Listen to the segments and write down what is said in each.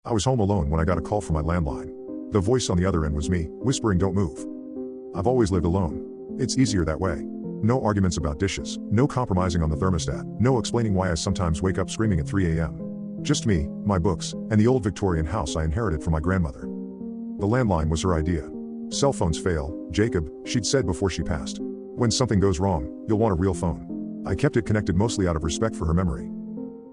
I was home alone when I got a call from my landline. The voice on the other end was me, whispering, "Don't move." I've always lived alone. It's easier that way. No arguments about dishes, no compromising on the thermostat, no explaining why I sometimes wake up screaming at 3 a.m. Just me, my books, and the old Victorian house I inherited from my grandmother. The landline was her idea. Cell phones fail, Jacob, she'd said before she passed. When something goes wrong, you'll want a real phone. I kept it connected mostly out of respect for her memory.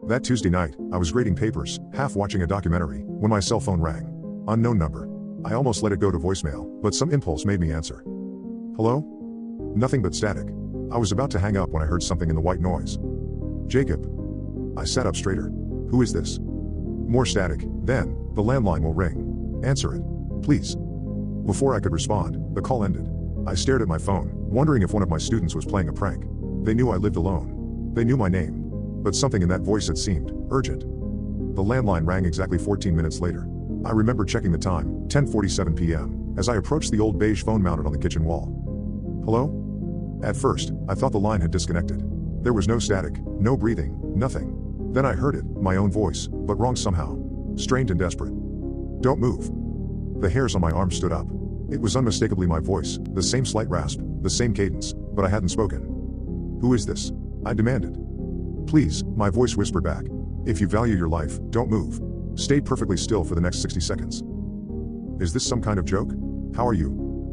That Tuesday night, I was grading papers, half watching a documentary, when my cell phone rang. Unknown number. I almost let it go to voicemail, but some impulse made me answer. "Hello?" Nothing but static. I was about to hang up when I heard something in the white noise. "Jacob." I sat up straighter. "Who is this?" More static. Then, "The landline will ring. Answer it. Please." Before I could respond, the call ended. I stared at my phone, wondering if one of my students was playing a prank. They knew I lived alone. They knew my name. But something in that voice had seemed urgent. The landline rang exactly 14 minutes later. I remember checking the time, 10:47 p.m., as I approached the old beige phone mounted on the kitchen wall. "Hello?" At first, I thought the line had disconnected. There was no static, no breathing, nothing. Then I heard it, my own voice, but wrong somehow. Strained and desperate. "Don't move." The hairs on my arm stood up. It was unmistakably my voice, the same slight rasp, the same cadence, but I hadn't spoken. "Who is this?" I demanded. "Please," my voice whispered back. "If you value your life, don't move. Stay perfectly still for the next 60 seconds. Is this some kind of joke? How are you?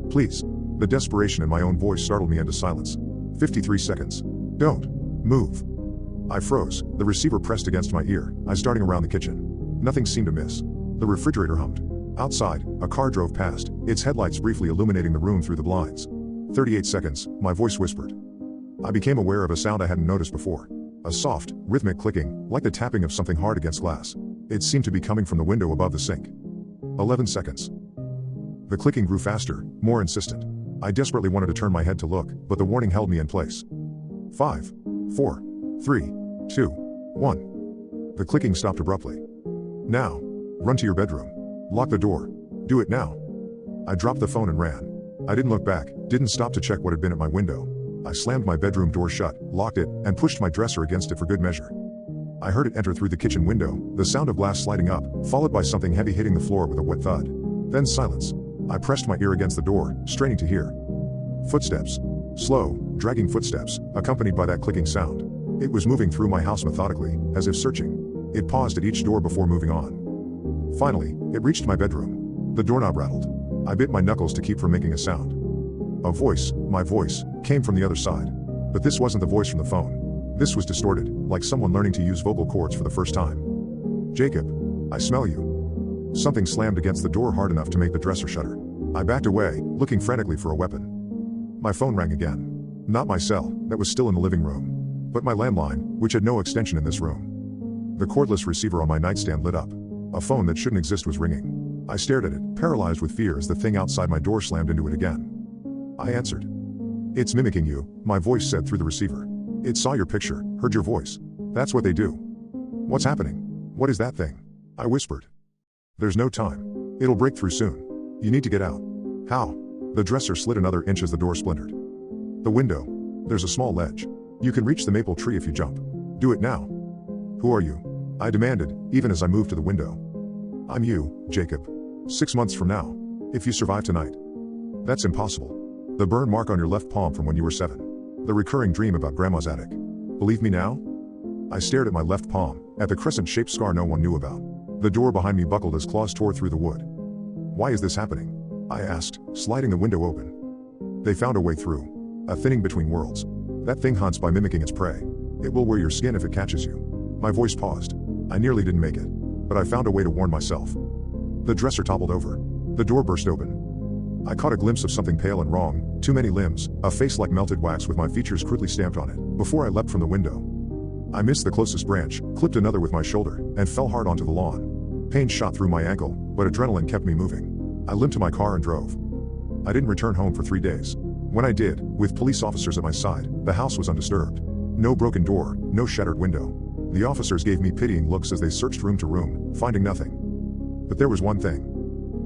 Please." The desperation in my own voice startled me into silence. 53 seconds. "Don't move." I froze, the receiver pressed against my ear, eyes darting around the kitchen. Nothing seemed amiss. The refrigerator hummed. Outside, a car drove past, its headlights briefly illuminating the room through the blinds. 38 seconds, my voice whispered. I became aware of a sound I hadn't noticed before. A soft, rhythmic clicking, like the tapping of something hard against glass. It seemed to be coming from the window above the sink. 11 seconds. The clicking grew faster, more insistent. I desperately wanted to turn my head to look, but the warning held me in place. 5, 4, 3, 2, 1. The clicking stopped abruptly. "Now. Run to your bedroom. Lock the door. Do it now." I dropped the phone and ran. I didn't look back, didn't stop to check what had been at my window. I slammed my bedroom door shut, locked it, and pushed my dresser against it for good measure. I heard it enter through the kitchen window, the sound of glass sliding up, followed by something heavy hitting the floor with a wet thud. Then silence. I pressed my ear against the door, straining to hear. Footsteps. Slow, dragging footsteps, accompanied by that clicking sound. It was moving through my house methodically, as if searching. It paused at each door before moving on. Finally, it reached my bedroom. The doorknob rattled. I bit my knuckles to keep from making a sound. A voice, my voice, came from the other side. But this wasn't the voice from the phone. This was distorted, like someone learning to use vocal cords for the first time. "Jacob, I smell you." Something slammed against the door hard enough to make the dresser shudder. I backed away, looking frantically for a weapon. My phone rang again. Not my cell, that was still in the living room. But my landline, which had no extension in this room. The cordless receiver on my nightstand lit up. A phone that shouldn't exist was ringing. I stared at it, paralyzed with fear as the thing outside my door slammed into it again. I answered. "It's mimicking you," my voice said through the receiver. "It saw your picture, heard your voice. That's what they do." "What's happening? What is that thing?" I whispered. "There's no time. It'll break through soon. You need to get out." "How?" The dresser slid another inch as the door splintered. "The window. There's a small ledge. You can reach the maple tree if you jump. Do it now." "Who are you?" I demanded, even as I moved to the window. "I'm you, Jacob. 6 months from now. If you survive tonight." "That's impossible. The burn mark on your left palm from when you were 7. The recurring dream about grandma's attic. Believe me now?" I stared at my left palm, at the crescent-shaped scar no one knew about. The door behind me buckled as claws tore through the wood. "Why is this happening?" I asked, sliding the window open. "They found a way through. A thinning between worlds. That thing hunts by mimicking its prey. It will wear your skin if it catches you." My voice paused. I nearly didn't make it. But I found a way to warn myself. The dresser toppled over. The door burst open. I caught a glimpse of something pale and wrong, too many limbs, a face like melted wax with my features crudely stamped on it, before I leapt from the window. I missed the closest branch, clipped another with my shoulder, and fell hard onto the lawn. Pain shot through my ankle, but adrenaline kept me moving. I limped to my car and drove. I didn't return home for 3 days. When I did, with police officers at my side, the house was undisturbed. No broken door, no shattered window. The officers gave me pitying looks as they searched room to room, finding nothing. But there was one thing.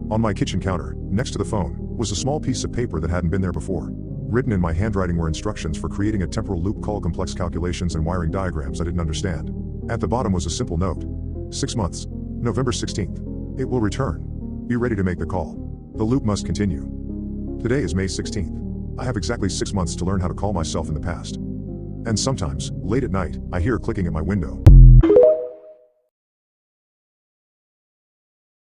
On my kitchen counter, next to the phone, was a small piece of paper that hadn't been there before. Written in my handwriting were instructions for creating a temporal loop called complex calculations and wiring diagrams I didn't understand. At the bottom was a simple note. 6 months. November 16th. It will return. Be ready to make the call. The loop must continue. Today is May 16th. I have exactly 6 months to learn how to call myself in the past. And sometimes, late at night, I hear clicking at my window.